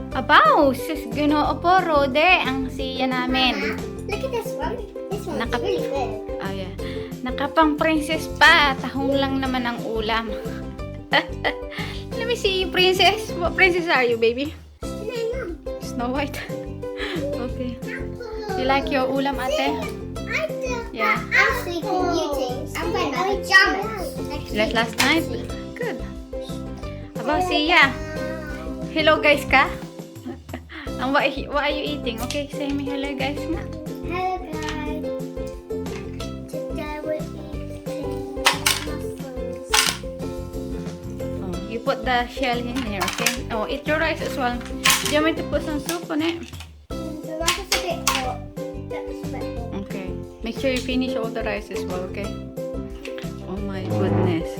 Abaw, sis Ginoo po, Rode, ang siya namin. Look at this one. This one's really big. Oh, yeah. Nakapang princess pa. Tahong lang naman ang ulam. Let me see you, princess. What princess are you, baby? Snow White. Okay. You like your ulam, ate? Yeah. I'm sleeping eating. I'm wearing my pajamas. Like last night? Good. About siya. Hello, guys, ka? What are you eating? Okay, say me hello, guys. Nga. Hello guys. Today we're eating mussels. Oh, you put the shell in here, okay? Oh, eat your rice as well. Do you want me to put some soup on it? The rice is a bit hot. That's a bit hot. Okay. Make sure you finish all the rice as well, okay? Oh my goodness.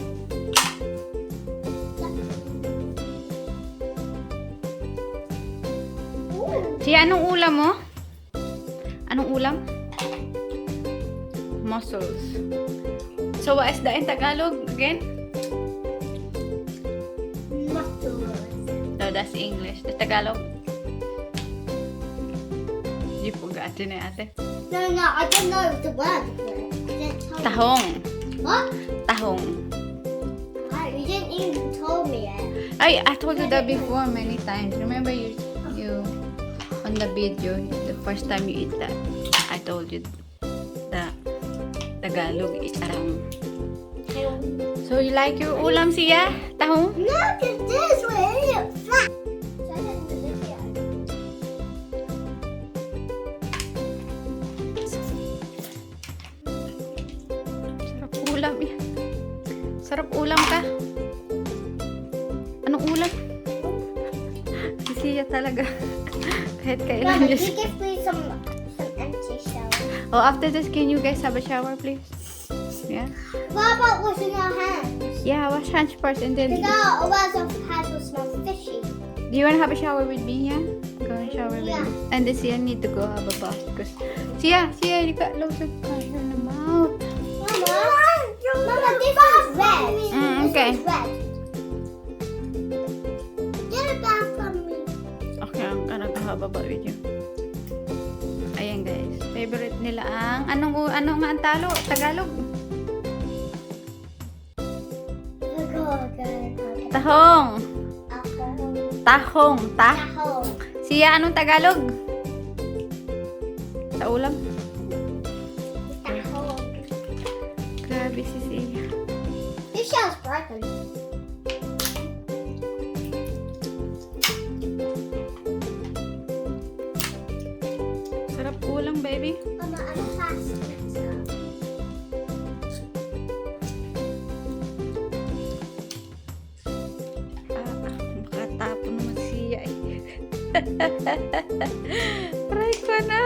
Siya, anong ulam mo? Anong ulam? Mussels. So, what is that in Tagalog again? Mussels. No, that's English. The Tagalog? You forgot din eh, ate. No, I don't know the word for it. Tahong. What? Tahong. You didn't even tell me yet. I told you that before many times. Remember you on the video, the first time you eat that, I told you that Tagalog is arang. So you like your ulam siya? Tahong? Look at this. We're eating flat. So I didn't do the video. Sarap ulam yan. Sarap ulam ka. Anong ulam? Si siya talaga. Kahit kailan Mama, yun. you give me some empty shower. Oh, after this, can you guys have a shower, please? Yeah? What about washing our hands? Yeah, wash hands first and then... Because otherwise our hands will smell fishy. Do you want to have a shower with me, yeah? Go and shower with Yeah. me. And this Sia need to go have a bath because... Sia, you got loads of fire in the mouth. Mama, this is red. Okay. This is red. Get a bath from me. Okay, I'm gonna go have a bath with you. Ayan guys, favorite nila ang... Anong nga ang talo? Tagalog? Tahong. Tahong. Tahong. Sia, anong Tagalog? Sa ulam? Tahong. Grabe si Sia. This shell's broken. Sarap ulam, baby. Mama, I'm plastic. Makatapon naman siya eh. Try ko na.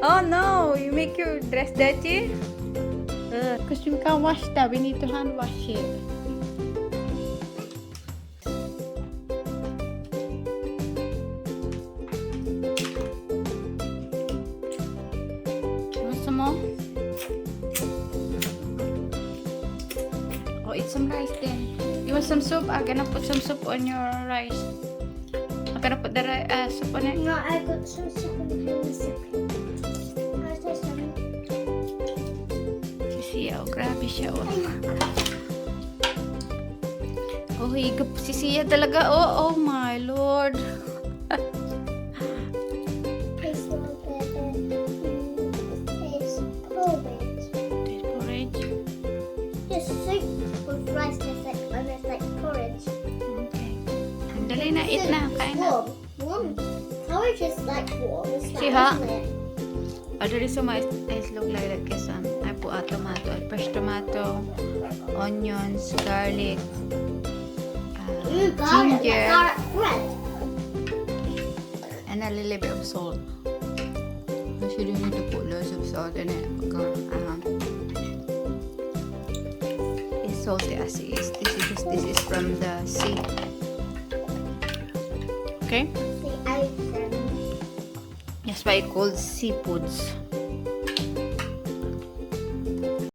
Oh no, you make your dress dirty? Because we can't wash that, we need to hand wash it. Want some more? Oh, eat some rice then. You want some soup? I'm gonna put some soup on your rice. I'm gonna put the soup on it. No, I got some soup in the recipe. Si Sia, oh, grabe siya, oh. Oh, higap si Sia talaga, oh, oh my lord. Taste porridge. Taste porridge. Just soup with rice tastes like almost like porridge. Okay. Dali na, eat na, kain na. Warm. Porridge is like warm. It's like, See, huh? isn't it? Oh, the reason why it look like that because I put a tomato, fresh tomato, onions, garlic, Garlic. ginger, Garlic bread. and a little bit of salt. Because you don't need to put loads of salt in it. It's salty as it is. This is from the sea. Okay? The ocean. That's why it's called seafoods.